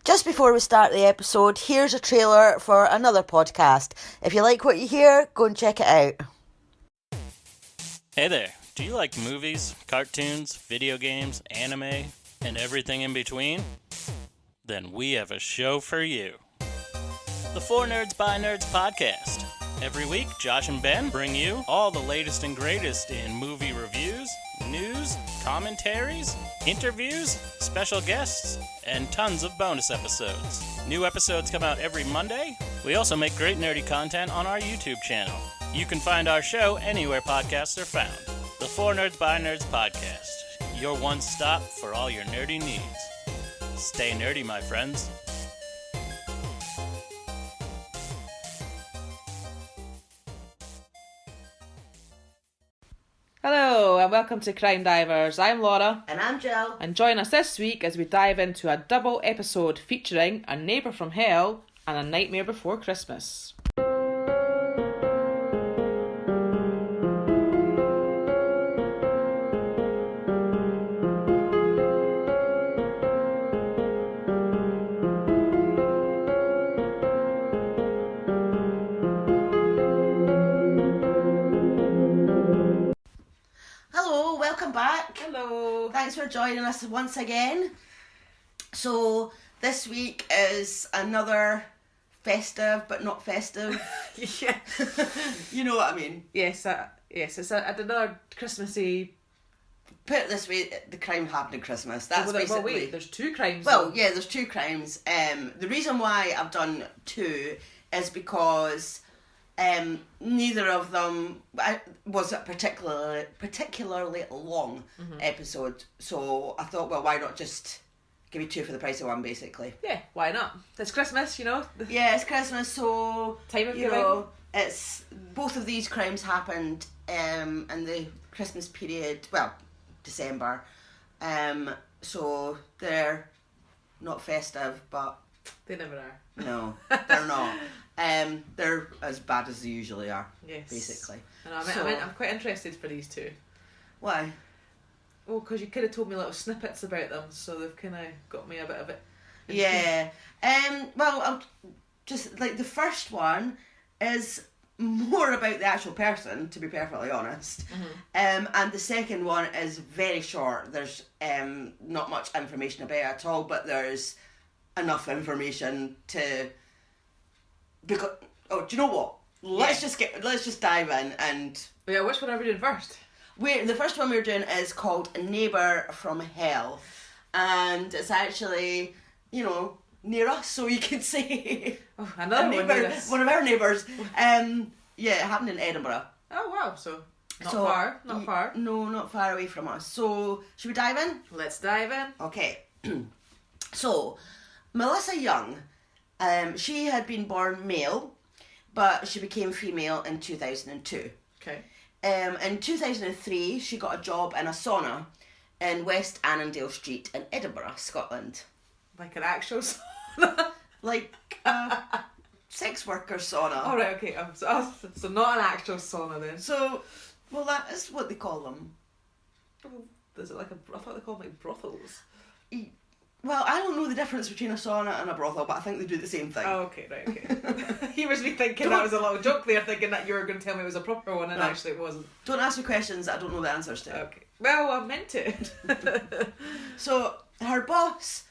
Just before we start the episode, here's a trailer for another podcast. If you like what you hear, go and check it out. Hey there, do you like movies, cartoons, video games, anime, and everything in between? Then we have a show for you. The For Nerds by Nerds podcast. Every week, Josh and Ben bring you all the latest and greatest in movie reviews, news, commentaries, interviews, special guests, and tons of bonus episodes. New episodes come out every Monday. We also make great nerdy content on our YouTube channel. You can find our show anywhere podcasts are found. The For Nerds by Nerds podcast. Your one stop for all your nerdy needs. Stay nerdy, my friends. Hello and welcome to Crime Divers. I'm Laura. And I'm Jill. And join us this week as we dive into a double episode featuring A Neighbour from Hell and A Nightmare Before Christmas. Thanks for joining us once again. So this week is another festive but not festive. Yeah. You know what I mean? Yes, it's another Christmassy. Put it this way, the crime happened at Christmas. That's basically... Well, wait, there's two crimes. Well, yeah, there's two crimes. The reason why I've done two is because neither of them was a particularly long episode, so I thought, well, why not just give you two for the price of one, basically? Yeah, why not? It's Christmas, you know. Yeah, it's Christmas, so time of giving. It's both of these crimes happened in the Christmas period. Well, December. So they're not festive, but they never are. No, they're not. They're as bad as they usually are. Yes. Basically. I'm quite interested for these two. Why? Well, because you could have told me little snippets about them, so they've kind of got me a bit of it. Yeah. Well, I'll just like the first one is more about the actual person, to be perfectly honest. And the second one is very short. There's not much information about it at all, but there's enough information to. Because do you know what? Let's just dive in and. Yeah, which one are we doing first? The first one we're doing is called A Neighbour from Hell, and it's actually, near us, so you could say. Oh, another neighbour, one near us. One of our neighbours. Yeah, it happened in Edinburgh. Oh wow, so not far. No, not far away from us. So should we dive in? Let's dive in. Okay. So, Melissa Young, she had been born male, but she became female in 2002. Okay. In 2003, she got a job in a sauna in West Annandale Street in Edinburgh, Scotland. Like an actual sauna? Like a sex worker sauna. Oh, right, okay. So not an actual sauna then. So, well, that is what they call them. Is it like I thought they called them like brothels. Well, I don't know the difference between a sauna and a brothel, but I think they do the same thing. Oh, okay, right, okay. He was me thinking that was a little joke there, thinking that you were going to tell me it was a proper one, and actually it wasn't. Don't ask me questions that I don't know the answers to. Okay. Well, I meant to. So, her boss,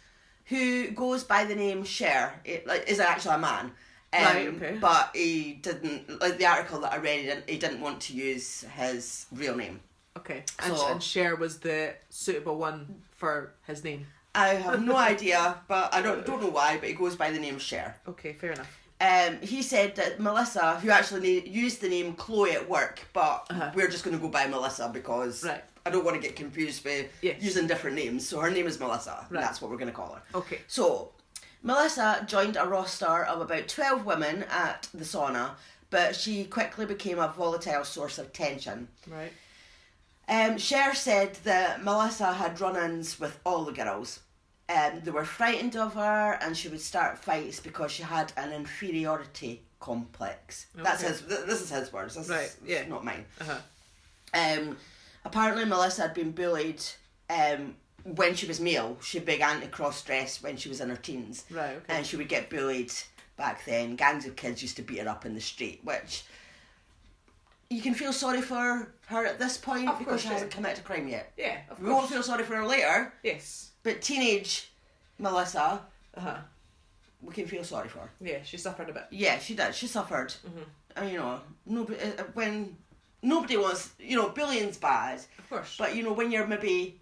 who goes by the name Cher, is actually a man. Right, okay. But he didn't, like the article that I read, he didn't want to use his real name. Okay. And Cher was the suitable one for his name. I have no idea, but I don't know why, but he goes by the name Cher. Okay, fair enough. He said that Melissa, who actually used the name Chloe at work, but we're just going to go by Melissa because I don't want to get confused with using different names. So her name is Melissa. Right. That's what we're going to call her. Okay. So Melissa joined a roster of about 12 women at the sauna, but she quickly became a volatile source of tension. Right. Cher said that Melissa had run-ins with all the girls. They were frightened of her, and she would start fights because she had an inferiority complex. Okay. This is his words. This is not mine. Apparently Melissa had been bullied when she was male, she began to cross-dress when she was in her teens. Right, okay. And she would get bullied back then. Gangs of kids used to beat her up in the street, which you can feel sorry for her at this point because she hasn't committed a crime yet. Yeah, of course. We won't feel sorry for her later. Yes. But teenage Melissa, Uh-huh. we can feel sorry for her. Yeah, she suffered a bit. Yeah, she did. She suffered. And, you know, nobody, when nobody wants, you know, bullying's bad. Of course. But, you know, when you're maybe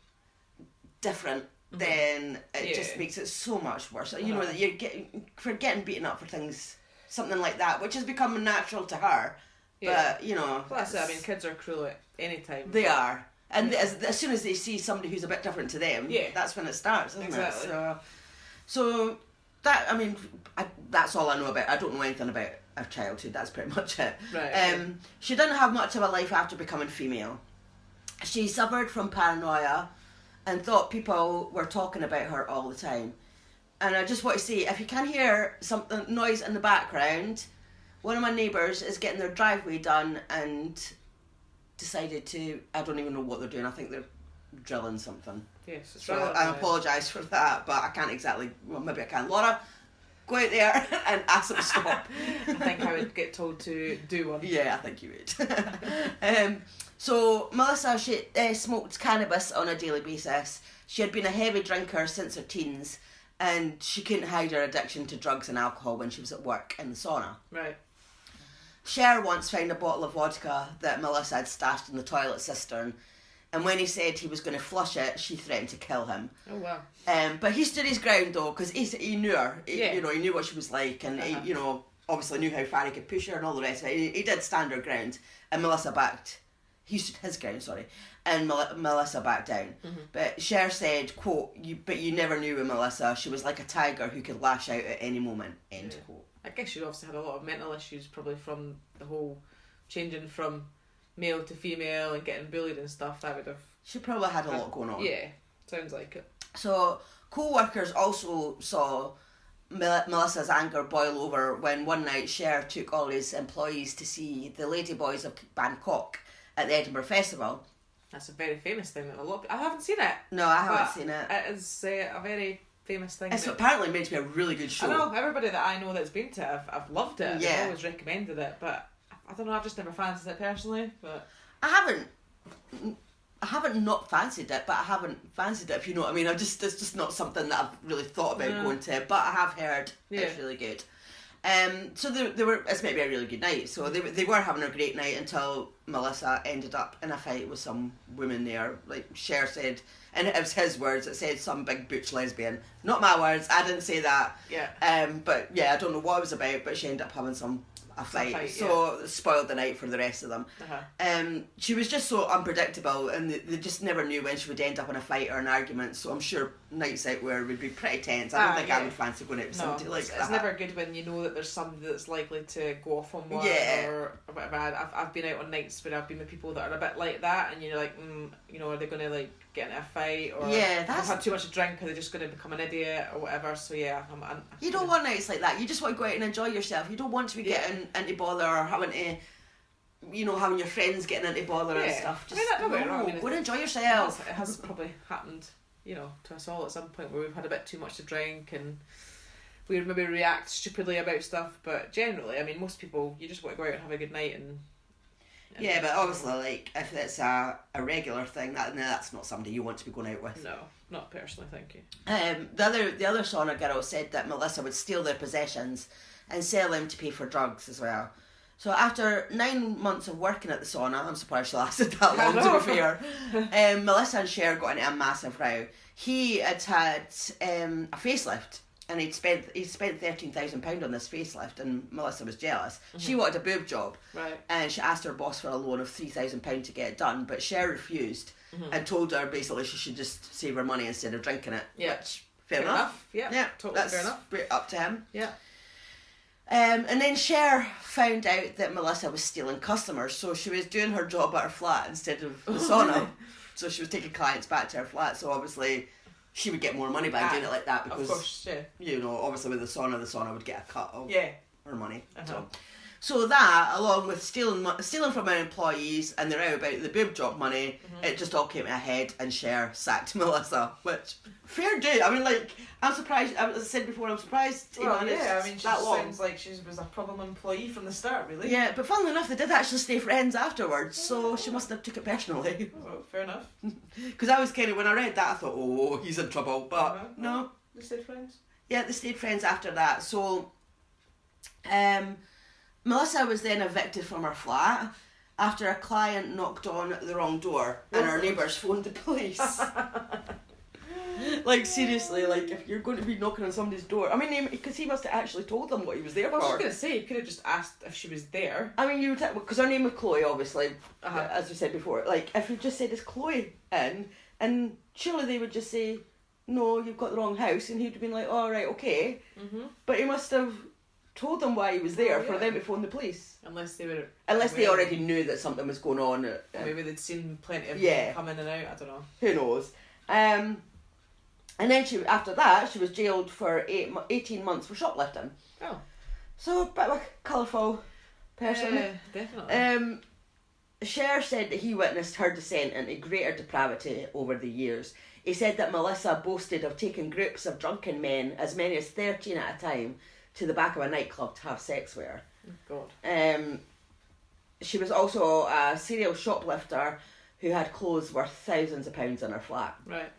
different, then it just makes it so much worse. You know, that you're getting beaten up for things, something like that, which has become natural to her. Yeah. But, you know. Well, that's it. I mean, kids are cruel at any time. They are. And as soon as they see somebody who's a bit different to them, yeah, that's when it starts, isn't exactly. it? So that, I mean, that's all I know about it. I don't know anything about her childhood. That's pretty much it. Right. She didn't have much of a life after becoming female. She suffered from paranoia and thought people were talking about her all the time. And I just want to say, if you can hear something noise in the background, one of my neighbours is getting their driveway done and decided to, I don't even know what they're doing. I think they're drilling something. Yes, it's So rather I apologise for that, but I can't exactly, well, maybe I can. Laura, go out there and ask them to stop. I think I would get told to do one. Yeah, I think you would. So Melissa, she smoked cannabis on a daily basis. She had been a heavy drinker since her teens, and she couldn't hide her addiction to drugs and alcohol when she was at work in the sauna. Right. Cher once found a bottle of vodka that Melissa had stashed in the toilet cistern, and when he said he was going to flush it, she threatened to kill him. Oh, wow. But he stood his ground though, because he knew her. Yeah. You know, he knew what she was like, and he, you know, obviously knew how far he could push her and all the rest of it. He did stand her ground, and Melissa backed. He stood his ground, sorry, and Melissa backed down. But Cher said, quote, but you never knew with Melissa. She was like a tiger who could lash out at any moment, end quote. I guess she obviously had a lot of mental issues, probably from the whole changing from male to female and getting bullied and stuff. That would have... She probably had a lot going on. Yeah, sounds like it. So, co-workers also saw Melissa's anger boil over when one night Cher took all his employees to see the Ladyboys of Bangkok at the Edinburgh Festival. That's a very famous thing that a lot of people... I haven't seen it. No, I haven't seen it. It is a very famous thing. It's apparently meant to be a really good show. I know, everybody that I know that's been to it, I've loved it. Yeah. They've always recommended it, but I don't know, I've just never fancied it personally. But I haven't not fancied it, but I haven't fancied it, if you know what I mean. It's just not something that I've really thought about going to, but I have heard it's really good. So it's meant to be a really good night. So they were having a great night until Melissa ended up in a fight with some woman there. Like Cher said, and it was his words, it said some big butch lesbian. Not my words, I didn't say that. Yeah. But yeah, I don't know what it was about, but she ended up having a fight, so it spoiled the night for the rest of them. She was just so unpredictable, and they just never knew when she would end up in a fight or an argument, so I'm sure nights out where would be pretty tense. I don't think I would fancy going out with somebody like that. It's never good when you know that there's somebody that's likely to go off on one or whatever. I've been out on nights where I've been with people that are a bit like that, and you're like, you know, are they going to like get in a fight, or they've had too much to drink, are they just going to become an idiot or whatever? So yeah, you don't want nights like that. You just want to go out and enjoy yourself. You don't want to be getting into bother or having to, you know, having your friends getting into bother and stuff. Just go and enjoy yourself. It has probably happened, you know, to us all at some point where we've had a bit too much to drink and we would maybe react stupidly about stuff, but generally, I mean, most people, you just want to go out and have a good night and yeah, but obviously, like, if it's a regular thing, that's not somebody you want to be going out with. No, not personally, thank you. The other sauna girl said that Melissa would steal their possessions and sell them to pay for drugs as well. So after 9 months of working at the sauna, I'm surprised she lasted that long, to be fair, Melissa and Cher got into a massive row. He had a facelift, and he'd spent £13,000 on this facelift, and Melissa was jealous. She wanted a boob job, and she asked her boss for a loan of £3,000 to get it done, but Cher refused and told her basically she should just save her money instead of drinking it. Yeah, which fair enough. Yeah, totally fair enough. Up to him. Yeah. And then Cher found out that Melissa was stealing customers, so she was doing her job at her flat instead of the sauna. So she was taking clients back to her flat, so obviously she would get more money by doing it like that, because, of course, you know, obviously with the sauna would get a cut of her money. So that, along with stealing from our employees and the row about the boob job money, it just all came to a head, and Cher sacked Melissa, which, fair do. I mean, like, I'm surprised, as I said before, I'm surprised well, yeah, I mean, she that long. sounds like she was a problem employee from the start, really. Yeah, but funnily enough, they did actually stay friends afterwards, so she must have took it personally. Oh, fair enough. Because I was kind of, when I read that, I thought, oh, he's in trouble, but no. They stayed friends? Yeah, they stayed friends after that, so... Melissa was then evicted from her flat after a client knocked on the wrong door and her neighbours phoned the police. Like, seriously, like, if you're going to be knocking on somebody's door... I mean, because he must have actually told them what he was there for. I was just going to say, you could have just asked if she was there. I mean, you would... Because her name was Chloe, obviously, as we said before. Like, if you just said, is Chloe in? And surely they would just say, no, you've got the wrong house. And he'd have been like, oh, right, okay. Mm-hmm. But he must have... told them why he was there for them to phone the police. Unless they already knew that something was going on. Maybe they'd seen plenty of people come in and out, I don't know. Who knows? And then after that, she was jailed for 18 months for shoplifting. Oh. So, a bit of a colourful person. Definitely. Cher said that he witnessed her descent into greater depravity over the years. He said that Melissa boasted of taking groups of drunken men, as many as 13 at a time, to the back of a nightclub to have sex with her. God. She was also a serial shoplifter who had clothes worth thousands of pounds in her flat. Right.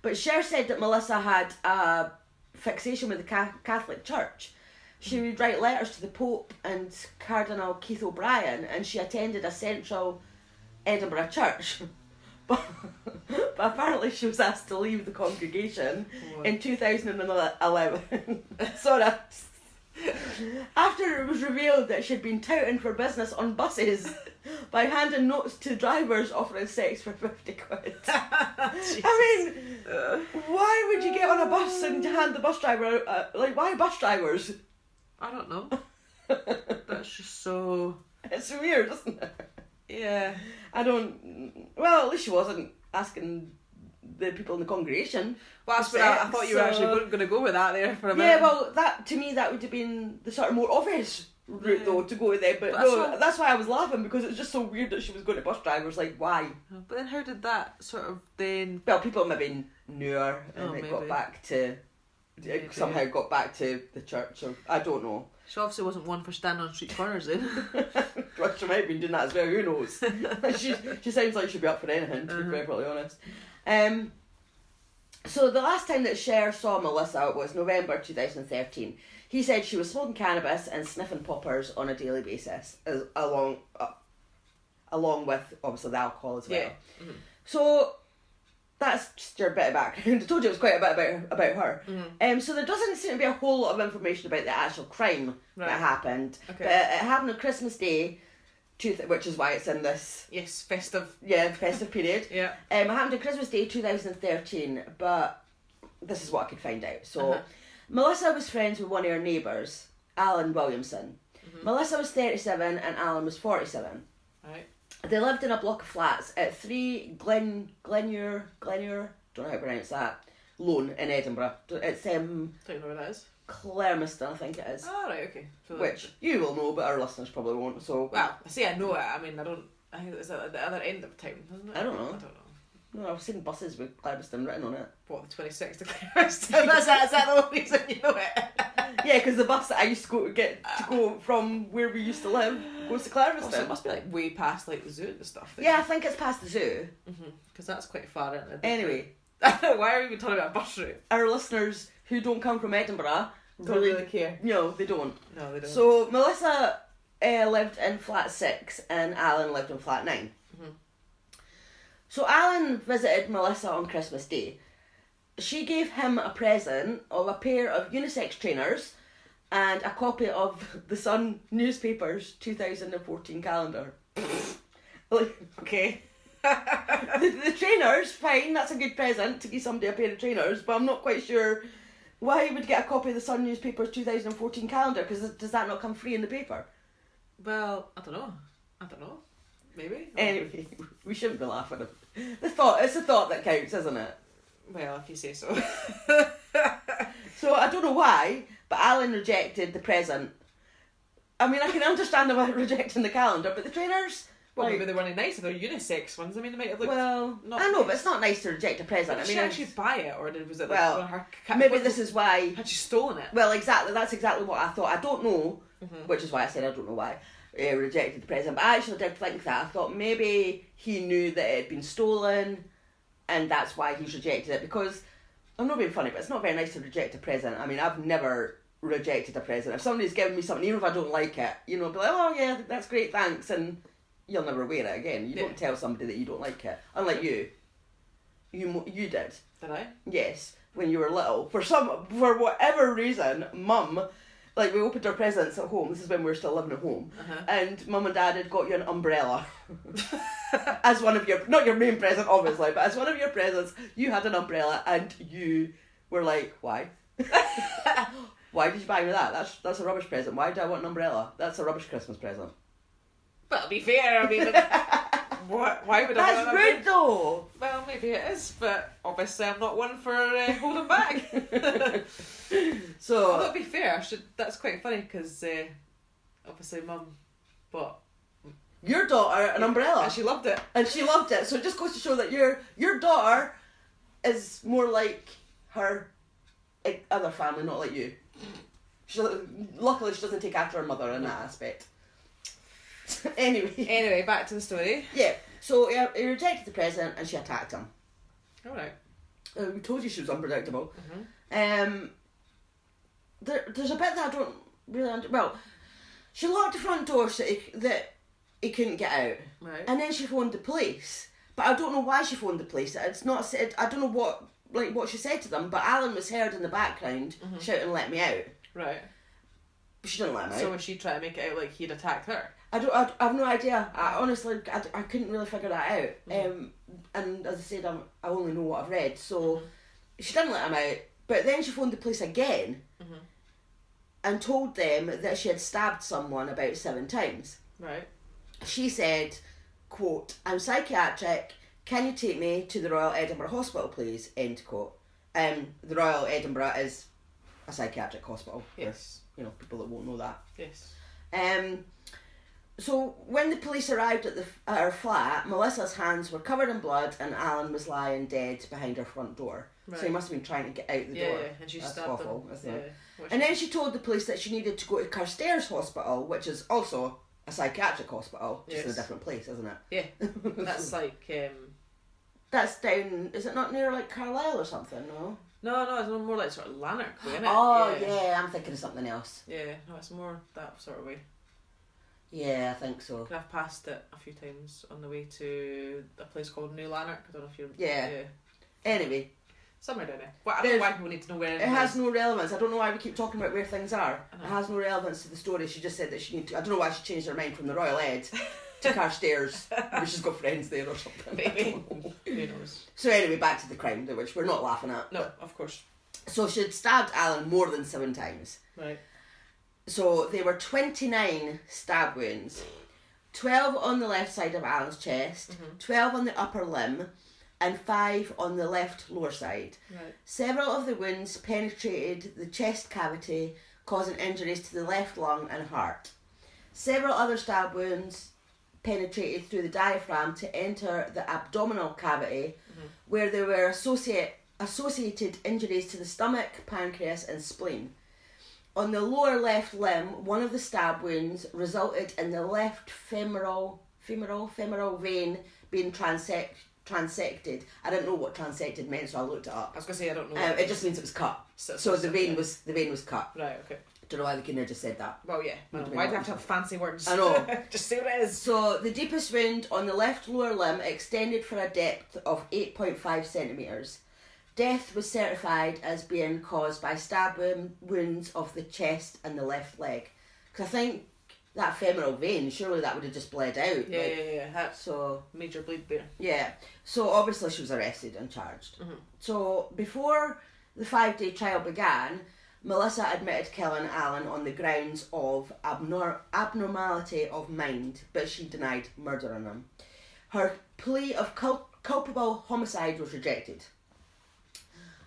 But Cher said that Melissa had a fixation with the Catholic Church. She would write letters to the Pope and Cardinal Keith O'Brien, and she attended a central Edinburgh church. But apparently she was asked to leave the congregation in 2011. Sorry. After it was revealed that she'd been touting for business on buses by handing notes to drivers offering sex for 50 quid. I mean, why would you get on a bus and hand the bus driver out? Like, why bus drivers? I don't know. That's just so... It's weird, isn't it? Yeah. Well, at least she wasn't asking the people in the congregation. Well, I thought you were actually going to go with that there for a minute. Yeah, well, to me, that would have been the sort of more obvious route, though, to go with there. But no, that's why I was laughing, because it's just so weird that she was going to bus drivers. Like, why? But then how did that sort of then... Well, people maybe knew her and it got back to... It somehow got back to the church, or I don't know. She obviously wasn't one for standing on street corners then. Well, she might have been doing that as well, who knows? She sounds like she'd be up for anything, to be perfectly honest. So the last time that Cher saw Melissa was November 2013. He said she was smoking cannabis and sniffing poppers on a daily basis, along with, obviously, the alcohol as well. Yeah. Mm-hmm. So... that's just your bit of background. I told you it was quite a bit about her. Mm-hmm. So there doesn't seem to be a whole lot of information about the actual crime that happened. Okay. But it happened on Christmas Day, which is why it's in this... Yes, festive. Yeah, festive period. Yeah. It happened on Christmas Day 2013, but this is what I could find out. So, Melissa was friends with one of her neighbours, Alan Williamson. Mm-hmm. Melissa was 37 and Alan was 47. Right. They lived in a block of flats at 3 Glenure, don't know how to pronounce that, Lone in Edinburgh. It's don't know where that is. Clermiston, I think it is. Oh, right, okay. So which you will know, but our listeners probably won't. So well, I say I know it. I mean, I think it's at the other end of town, isn't it? I don't know. No, I've seen buses with Clermiston written on it. What, the 26th of Clermiston? is that the only reason you know it? Yeah, because the bus that I used to go from where we used to live goes to Clermiston. Oh, so it must be like way past like the zoo and stuff. Yeah, I think it's past the zoo. Because that's quite far, isn't it? Anyway. Why are we even talking about a bus route? Our listeners who don't come from Edinburgh don't really care. No, they don't. No, they don't. So Melissa lived in flat 6 and Alan lived in flat 9. So Alan visited Melissa on Christmas Day. She gave him a present of a pair of unisex trainers and a copy of the Sun newspaper's 2014 calendar. Okay. the trainers, fine, that's a good present to give somebody a pair of trainers, but I'm not quite sure why he would get a copy of the Sun newspaper's 2014 calendar, because does that not come free in the paper? Well, I don't know. Maybe. Anyway, we shouldn't be laughing. It's the thought that counts, isn't it? Well, if you say so. So I don't know why, but Alan rejected the present I mean, I can understand them rejecting the calendar, but the trainers... Well, maybe they weren't nice. They're unisex ones. I mean, they might have looked... Well, not I know, nice. but it's not nice to reject a present. Did I mean, she actually buy it, or was it well, her... Maybe this is why... Had she stolen it? Well, exactly. That's exactly what I thought. I don't know, which is why I said I don't know why rejected the present. But I actually did think that. I thought maybe he knew that it had been stolen, and that's why he's rejected it. Because, I'm not being funny, but it's not very nice to reject a present. I mean, I've never rejected a present. If somebody's given me something, even if I don't like it, you know, be like, oh yeah, that's great, thanks, and you'll never wear it again. You don't tell somebody that you don't like it. Unlike you. You did. Did I? Yes, when you were little. For whatever reason, Mum, like, we opened our presents at home. This is when we were still living at home. And Mum and Dad had got you an umbrella. As one of your, not your main present obviously, but as one of your presents, you had an umbrella and you were like, why? Why did you buy me that? That's a rubbish present. Why do I want an umbrella? That's a rubbish Christmas present. But to be fair, I mean, why would I? That's rude though. Well, maybe it is, but obviously I'm not one for holding back. So, although to be fair, that's quite funny because obviously Mum bought your daughter an umbrella, and she loved it. So it just goes to show that your daughter is more like her other family, not like you. Luckily, she doesn't take after her mother in that aspect. Anyway, back to the story. Yeah, so he rejected the present and she attacked him. Alright. We told you she was unpredictable. There's a bit that I don't really well, she locked the front door so that he couldn't get out. Right. And then she phoned the police. But I don't know why she phoned the police. It's not said. I don't know what she said to them, but Alan was heard in the background shouting, "Let me out." Right. But she didn't let him out. So was she trying to make it out like he'd attacked her? I have no idea. Honestly, I couldn't really figure that out. And as I said, I only know what I've read. So she didn't let him out. But then she phoned the police again and told them that she had stabbed someone about 7 times. Right. She said, quote, "I'm psychiatric. Can you take me to the Royal Edinburgh Hospital, please?" End quote. The Royal Edinburgh is a psychiatric hospital. Yes. For, people that won't know that. Yes. So when the police arrived at her flat, Melissa's hands were covered in blood and Alan was lying dead behind her front door. Right. So he must have been trying to get out the door. Yeah, and she That's stabbed awful, him. isn't it? And then she told the police that she needed to go to Carstairs Hospital, which is also a psychiatric hospital, just in a different place, isn't it? Yeah. That's like... That's down... Is it not near, like, Carlisle or something, no? No, it's more like sort of Lanark, isn't it? Oh, yeah, I'm thinking of something else. Yeah, no, it's more that sort of way. Yeah, I think so. I've passed it a few times on the way to a place called New Lanark. I don't know if you're... Yeah. Anyway. Somewhere down there. Well, I don't know why people need to know where it is. It has no relevance. I don't know why we keep talking about where things are. It has no relevance to the story. She just said that she needed to... I don't know why she changed her mind from the Royal Ed to Carstairs. Maybe she's got friends there or something. Maybe. Who knows? So anyway, back to the crime, which we're not laughing at. No, of course. So she'd stabbed Alan more than 7 times. Right. So there were 29 stab wounds. 12 on the left side of Alan's chest, 12 on the upper limb, and 5 on the left lower side. Right. Several of the wounds penetrated the chest cavity, causing injuries to the left lung and heart. Several other stab wounds penetrated through the diaphragm to enter the abdominal cavity, where there were associated injuries to the stomach, pancreas, and spleen. On the lower left limb, one of the stab wounds resulted in the left femoral vein being transected. I didn't know what transected meant, so I looked it up. I was going to say I don't know. It just means it was cut. So the vein was cut. Right, okay. Don't know why they couldn't have just said that. Well, yeah. Why do you have to have fancy words? I know. Just say what it is. So the deepest wound on the left lower limb extended for a depth of 8.5 centimetres. Death was certified as being caused by stab wounds of the chest and the left leg. Because I think that femoral vein, surely that would have just bled out. Yeah. That's so major bleed there. Yeah. So obviously she was arrested and charged. So before the 5-day trial began, Melissa admitted killing Alan on the grounds of abnormality of mind, but she denied murdering him. Her plea of culpable homicide was rejected.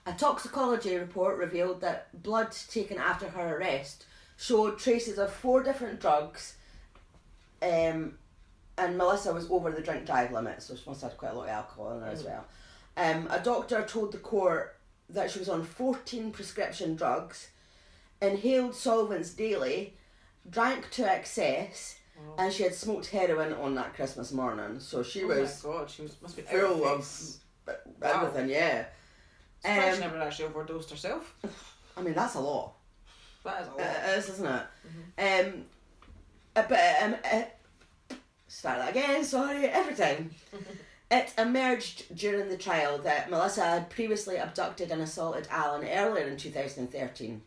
A toxicology report revealed that blood taken after her arrest showed traces of 4 different drugs, and Melissa was over the drink drive limit, so she must have had quite a lot of alcohol in her as well. A doctor told the court that she was on 14 prescription drugs, inhaled solvents daily, drank to excess, and she had smoked heroin on that Christmas morning. So she was... Oh my God, she must be full of everything, yeah. She never actually overdosed herself. I mean, that's a lot. That is a lot. It is, isn't it? Start that again, sorry, every time. It emerged during the trial that Melissa had previously abducted and assaulted Alan earlier in 2013.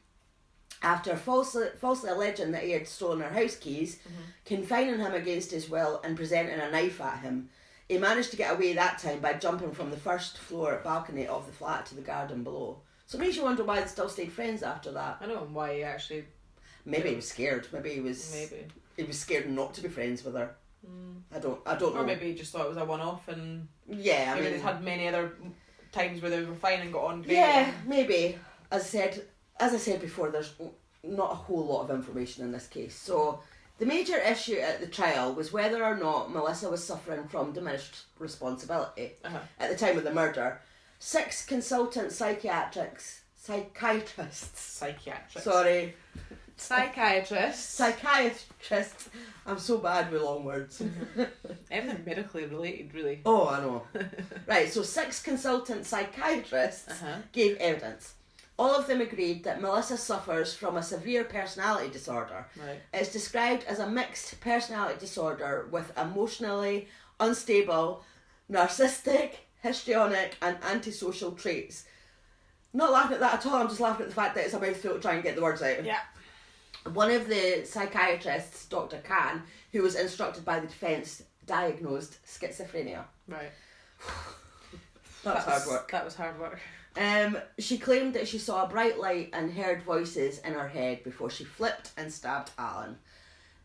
After falsely alleging that he had stolen her house keys, confining him against his will and presenting a knife at him, he managed to get away that time by jumping from the first floor balcony of the flat to the garden below. So it makes you wonder why they still stayed friends after that. I know, and why he actually... Maybe he was scared. Maybe he was scared not to be friends with her. I don't know. Or maybe he just thought it was a one-off and... Yeah, maybe they'd had many other times where they were fine and got on great. Yeah, maybe. As I said before, there's not a whole lot of information in this case. So the major issue at the trial was whether or not Melissa was suffering from diminished responsibility at the time of the murder. 6 consultant psychiatrists. I'm so bad with long words. Everything medically related, really. Oh, I know. Right, so 6 consultant psychiatrists gave evidence. All of them agreed that Melissa suffers from a severe personality disorder. Right. It's described as a mixed personality disorder with emotionally unstable, narcissistic, histrionic and antisocial traits. Not laughing at that at all, I'm just laughing at the fact that it's a mouthful to try and get the words out. Yeah. One of the psychiatrists, Dr. Khan, who was instructed by the defence, diagnosed schizophrenia. Right. That's hard work. That was hard work. She claimed that she saw a bright light and heard voices in her head before she flipped and stabbed Alan.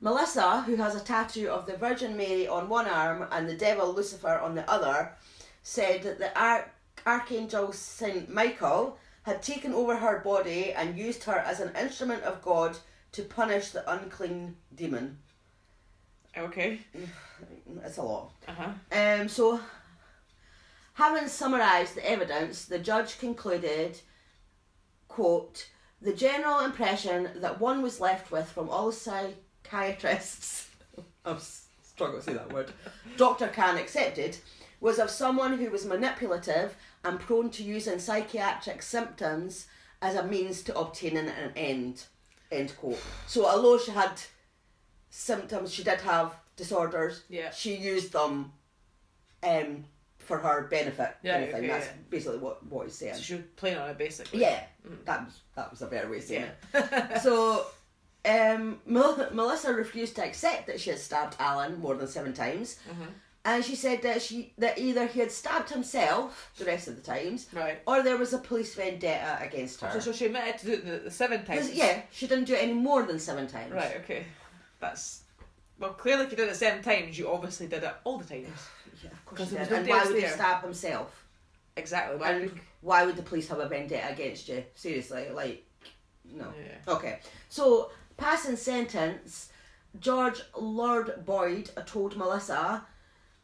Melissa, who has a tattoo of the Virgin Mary on one arm and the devil Lucifer on the other, said that the Archangel Saint Michael had taken over her body and used her as an instrument of God to punish the unclean demon. Okay. It's a lot. So, having summarised the evidence, the judge concluded, quote, the general impression that one was left with from all psychiatrists, I'm struggling to say that word, Dr. Khan accepted, was of someone who was manipulative and prone to using psychiatric symptoms as a means to obtaining an end. End quote. So although she had symptoms, she did have disorders, she used them for her benefit. That's basically what he's saying. So she was playing on it, basically. Yeah, that was a better way of saying it. So Melissa refused to accept that she had stabbed Alan more than 7 times. And she said that either he had stabbed himself the rest of the times, or there was a police vendetta against her. So she admitted to do it the 7 times? Yeah, she didn't do it any more than 7 times. Right, okay. Well, clearly if you did it 7 times, you obviously did it all the times. Yeah, of course she did. And why would he stab himself? Exactly. Why would the police have a vendetta against you? Seriously, no. Yeah. Okay, so passing sentence, George Lord Boyd told Melissa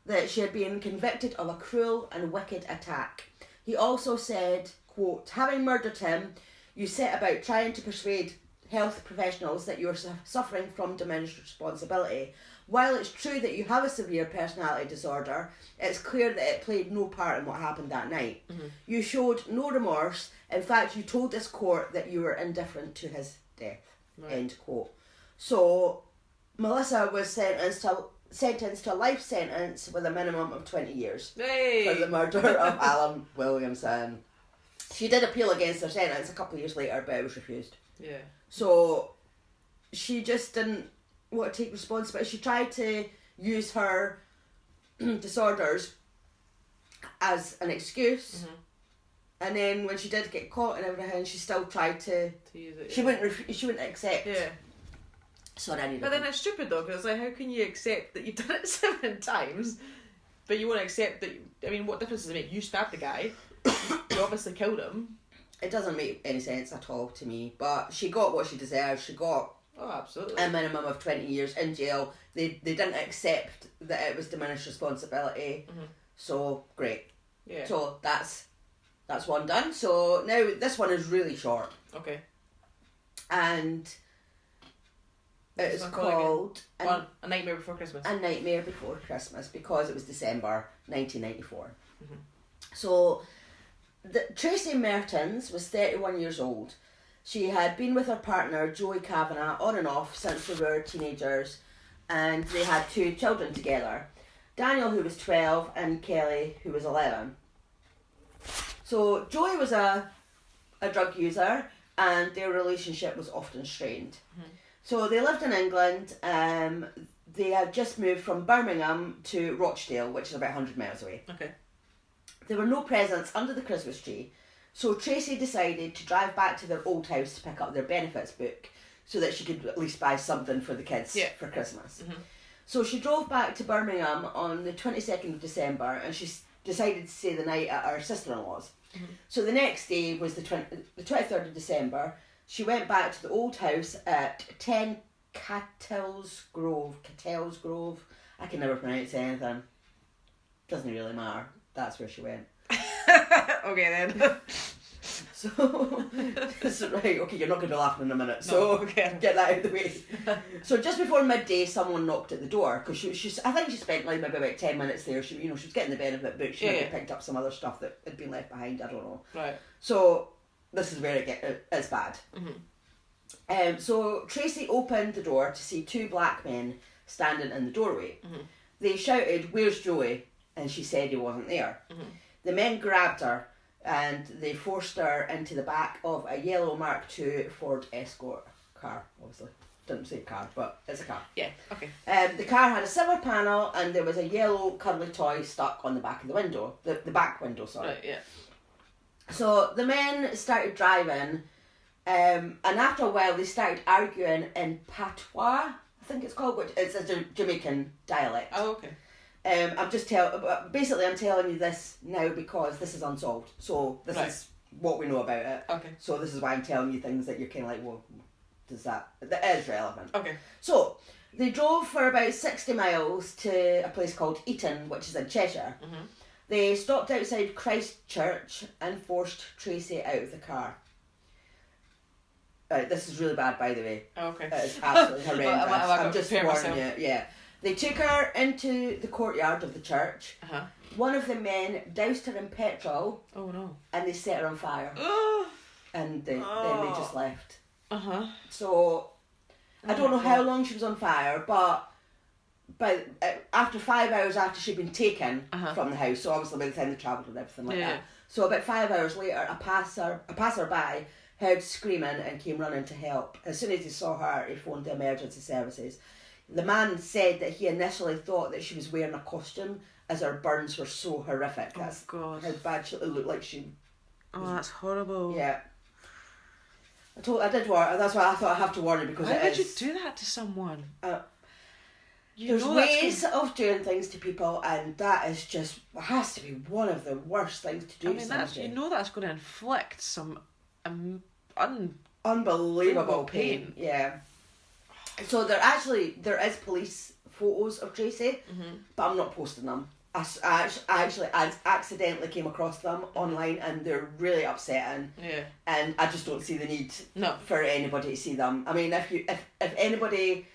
that she had been convicted of a cruel and wicked attack. He also said, quote, having murdered him, you set about trying to persuade health professionals that you are suffering from diminished responsibility. While it's true that you have a severe personality disorder, it's clear that it played no part in what happened that night. You showed no remorse. In fact, you told this court that you were indifferent to his death. End quote. So, Melissa was sentenced to a life sentence with a minimum of 20 years for the murder of Alan Williamson. She did appeal against her sentence a couple of years later, but it was refused. Yeah. So she just didn't want to take responsibility. She tried to use her disorders as an excuse, and then when she did get caught and everything, she still tried to use it. She wouldn't accept. Yeah. Sorry, but then it's stupid though, because how can you accept that you've done it 7 times, but you won't accept that? I mean, what difference does it make? You stabbed the guy, you obviously killed him. It doesn't make any sense at all to me. But she got what she deserved. She got Oh, absolutely. A minimum of 20 years in jail. They didn't accept that it was diminished responsibility. So, great. Yeah. So, that's one done. So, now this one is really short. Okay. And it is called A Nightmare Before Christmas. A Nightmare Before Christmas, because it was December 1994. So, Tracey Mertens was 31 years old. She had been with her partner, Joey Kavanagh, on and off since they were teenagers, and they had 2 children together. Daniel, who was 12, and Kelly, who was 11. So Joey was a drug user, and their relationship was often strained. So they lived in England. They had just moved from Birmingham to Rochdale, which is about 100 miles away. Okay. There were no presents under the Christmas tree, so Tracey decided to drive back to their old house to pick up their benefits book so that she could at least buy something for the kids for Christmas. So she drove back to Birmingham on the 22nd of December, and she decided to stay the night at her sister-in-law's. So the next day was the 23rd of December. She went back to the old house at 10 Cattell's Grove. I can never pronounce anything. Doesn't really matter. That's where she went. Okay then. So, right, okay, you're not going to be laughing in a minute, so get that out of the way. So just before midday, someone knocked at the door, because I think she spent like maybe about 10 minutes there. She was getting the benefit book. She maybe picked up some other stuff that had been left behind, I don't know. Right. So this is where it's bad. So Tracey opened the door to see 2 black men standing in the doorway. They shouted, "Where's Joey?" And she said he wasn't there. The men grabbed her and they forced her into the back of a yellow Mark II Ford Escort car, obviously. Didn't say car, but it's a car. Yeah, okay. The car had a silver panel and there was a yellow cuddly toy stuck on the back of the window. The back window, sorry. Right, yeah. So the men started driving, and after a while they started arguing in patois, I think it's called, which is a Jamaican dialect. Oh, okay. I'm telling you this now because this is unsolved. So this is what we know about it. Okay. So this is why I'm telling you things that you're kind of like, well, that is relevant. Okay. So they drove for about 60 miles to a place called Eton, which is in Cheshire. They stopped outside Christchurch and forced Tracey out of the car. This is really bad, by the way. Oh, okay. It's absolutely horrendous. I'm just warning you. Yeah. They took her into the courtyard of the church. One of the men doused her in petrol. Oh no. And they set her on fire. And then they just left. So I don't know how long she was on fire, but after 5 hours after she'd been taken from the house, so obviously by the time they travelled and everything like that. So about 5 hours later, a passerby heard screaming and came running to help. As soon as he saw her, he phoned the emergency services. The man said that he initially thought that she was wearing a costume as her burns were so horrific. That's God. How bad she looked like she... that's horrible. Yeah. I did warn. That's why I thought I have to warn you, because why would you do that to someone? There's ways of doing things to people, and that is just has to be one of the worst things to do. I mean, that's that's going to inflict some unbelievable pain. Yeah. So there is police photos of Tracey, but I'm not posting them. I accidentally came across them online, and they're really upsetting. Yeah. And I just don't see the need for anybody to see them. I mean, if anybody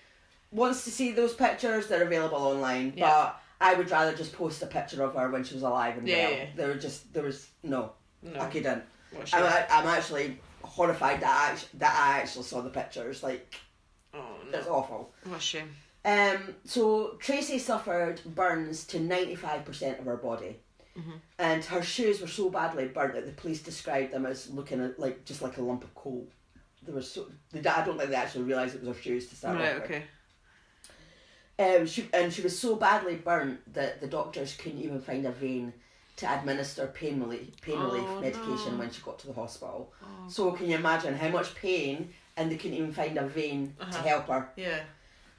wants to see those pictures, they're available online. Yeah. But I would rather just post a picture of her when she was alive and well. Yeah. There was no. I couldn't. I'm actually horrified that I actually saw the pictures. Like, it's awful. What a shame. So Tracey suffered burns to 95% of her body, and her shoes were so badly burnt that the police described them as looking like just like a lump of coal. I don't think they actually realised it was her shoes to start off with. Okay. She was so badly burnt that the doctors couldn't even find a vein to administer pain relief medication when she got to the hospital. So can you imagine how much pain, and they couldn't even find a vein to help her. Yeah.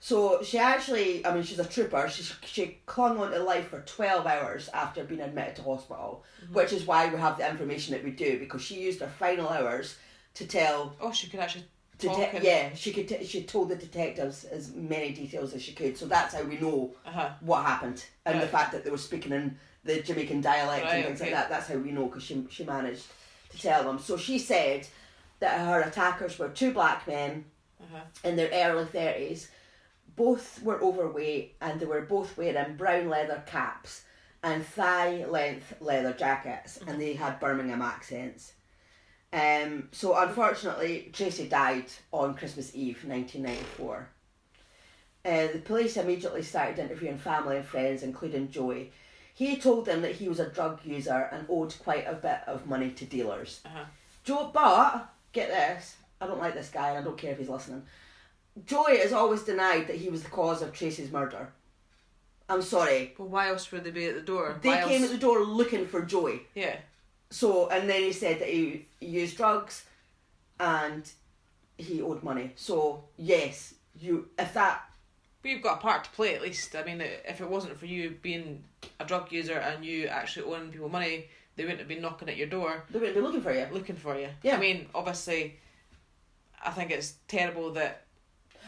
So she actually, she's a trooper. She clung on to life for 12 hours after being admitted to hospital, which is why we have the information that we do, because she used her final hours to tell... Oh, she could actually she told the detectives as many details as she could, so that's how we know what happened, and the fact that they were speaking in the Jamaican dialect and things like that. That's how we know, because she managed to tell them. So she said that her attackers were two black men in their early 30s. Both were overweight, and they were both wearing brown leather caps and thigh-length leather jackets, and they had Birmingham accents. So unfortunately, Tracey died on Christmas Eve, 1994. The police immediately started interviewing family and friends, including Joey. He told them that he was a drug user and owed quite a bit of money to dealers. But, get this, I don't like this guy and I don't care if he's listening. Joey has always denied that he was the cause of Tracey's murder. I'm sorry. But why else would they be at the door? They came at the door looking for Joey. Yeah. So, and then he said that he used drugs and he owed money. So, yes, But you've got a part to play at least. I mean, if it wasn't for you being a drug user and you actually owing people money, they wouldn't have been knocking at your door. They wouldn't be looking for you. Yeah. I mean, obviously, I think it's terrible that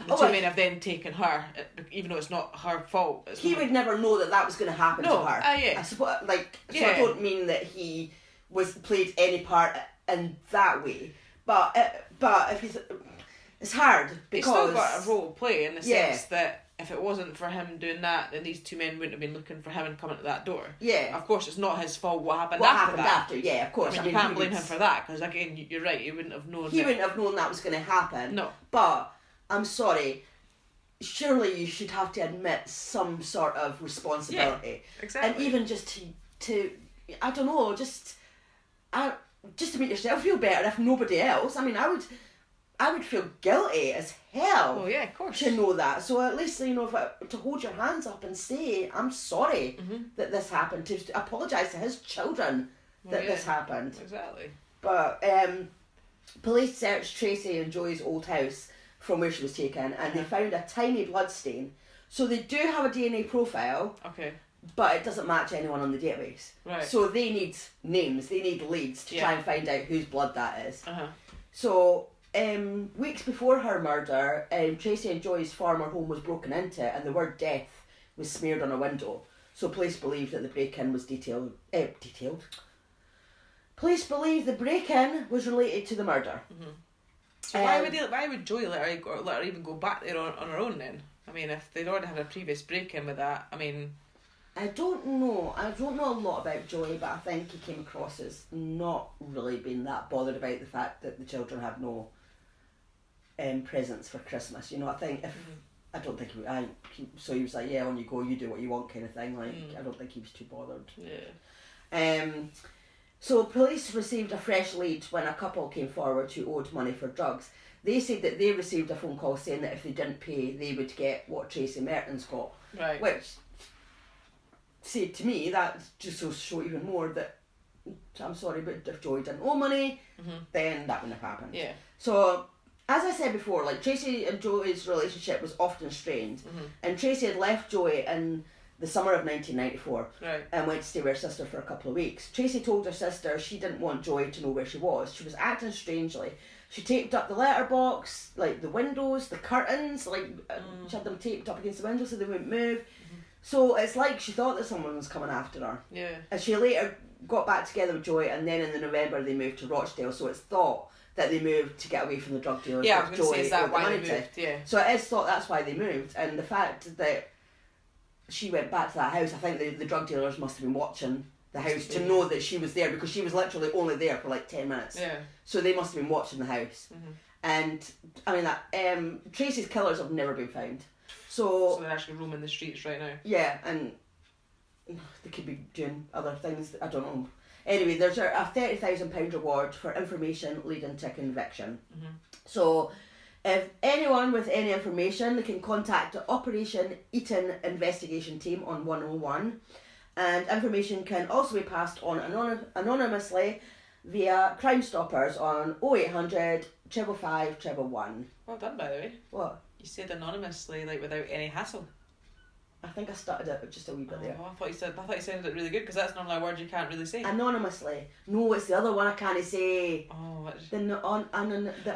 the two men have then taken her, even though it's not her fault. He would never know that was going to happen to her. Yeah. I suppose, so I don't mean that he played any part in that way. But if it's hard because he's still got a role to play in the sense that if it wasn't for him doing that, then these two men wouldn't have been looking for him and coming to that door. Yeah. Of course, it's not his fault what happened after. Yeah, of course. I mean, you can't blame him for that, because again, you're right, he wouldn't have known. He wouldn't have known that was going to happen. No. But, I'm sorry, surely you should have to admit some sort of responsibility. Yeah, exactly. And even just to I don't know, just to make yourself feel better, if nobody else. I mean, I would feel guilty as hell. Oh yeah, of course. To know that. So at least, to hold your hands up and say, I'm sorry that this happened, to apologise to his children that this happened. Exactly. But police searched Tracey and Joey's old house from where she was taken, and they found a tiny blood stain. So they do have a DNA profile. Okay. But it doesn't match anyone on the database. Right. So they need names, they need leads to try and find out whose blood that is. So, weeks before her murder, Tracey and Joy's former home was broken into, and the word death was smeared on a window. So police believe that the break-in was detailed. Police believe the break-in was related to the murder. So why would Joy let her even go back there on her own then? I mean, if they'd already had a previous break-in with that, I mean... I don't know a lot about Joey, but I think he came across as not really being that bothered about the fact that the children had no presents for Christmas. I think I don't think so he was like, yeah, on you go, you do what you want kind of thing. I don't think he was too bothered. Yeah. So police received a fresh lead when a couple came forward who owed money for drugs. They said that they received a phone call saying that if they didn't pay, they would get what Tracey Mertens got. Right. Which... said to me, that just will show even more that I'm sorry, but if Joey didn't owe money, then that wouldn't have happened. Yeah. So, as I said before, Tracey and Joey's relationship was often strained, and Tracey had left Joey in the summer of 1994 and went to stay with her sister for a couple of weeks. Tracey told her sister she didn't want Joey to know where she was. She was acting strangely. She taped up the letterbox, the windows, the curtains, she had them taped up against the windows so they wouldn't move. So it's like she thought that someone was coming after her. Yeah. And she later got back together with Joey, and then in the November they moved to Rochdale, so it's thought that they moved to get away from the drug dealers. Yeah, I was going to say, is that why they moved? Yeah. So it is thought that's why they moved, and the fact that she went back to that house, I think the drug dealers must have been watching the house to know that she was there, because she was literally only there for 10 minutes. Yeah. So they must have been watching the house. And, I mean, that Tracey's killers have never been found. So they're actually roaming the streets right now. Yeah, and they could be doing other things, I don't know. Anyway, there's a £30,000 reward for information leading to conviction. So, if anyone with any information, they can contact the Operation Eton investigation team on 101. And information can also be passed on anonymously via Crime Stoppers on 0800 555 111. Well done, by the way. What? You said anonymously, without any hassle. I think I started it just a wee bit there. I thought you said it really good, because that's normally a word you can't really say. Anonymously. No, it's the other one I can't say. Oh, what is the order.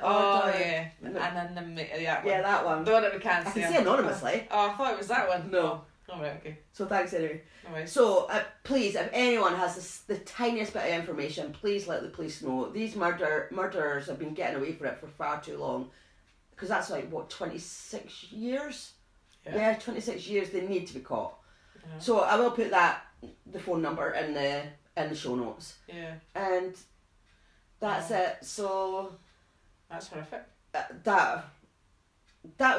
Oh, yeah. No, that one. The one that we can't see. I can see anonymously. Oh, I thought it was that one. No. Oh, right, okay. So thanks anyway. Alright. So please, if anyone has the tiniest bit of information, please let the police know. These murderers have been getting away from it for far too long. Because that's like, what, 26 years? Yeah, 26 years. They need to be caught. Yeah. So I will put the phone number in the show notes. Yeah. And that's it. So that's horrific. That,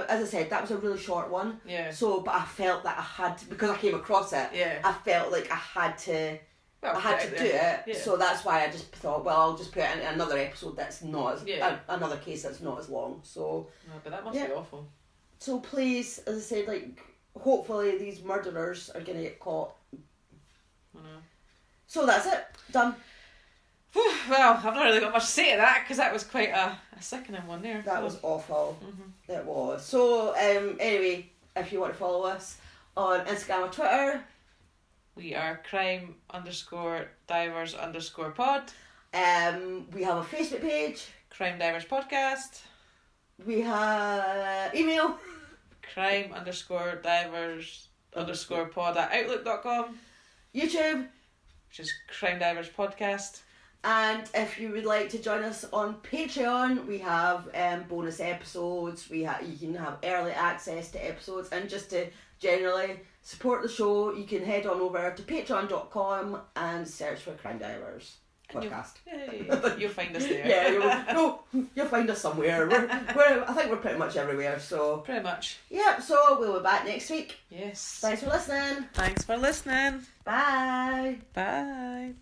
as I said, that was a really short one. Yeah. So, but I felt that I had to, because I came across it. Yeah. I felt like I had to. Well, I had to do it. Yeah. So that's why I just thought, well, I'll just put it in another episode that's not as another case that's not as long. So. No, but that must be awful. So please, as I said, like, hopefully these murderers are gonna get caught. I know. So that's it. Done. Well, I've not really got much to say to that because that was quite a sickening one there. That was awful. Mm-hmm. It was. So anyway, if you want to follow us on Instagram or Twitter, we are crime_divers_pod. We have a Facebook page, Crime Divers Podcast. We have email, crime_divers_pod@outlook.com. YouTube, which is Crime Divers Podcast. And if you would like to join us on Patreon, we have bonus episodes. You can have early access to episodes, and just to generally support the show, you can head on over to patreon.com and search for Crime Divers Podcast. You'll find us there. Yeah, you'll find us somewhere. I think we're pretty much everywhere. So pretty much. Yep. So we'll be back next week. Yes. Thanks for listening. Thanks for listening. Bye. Bye.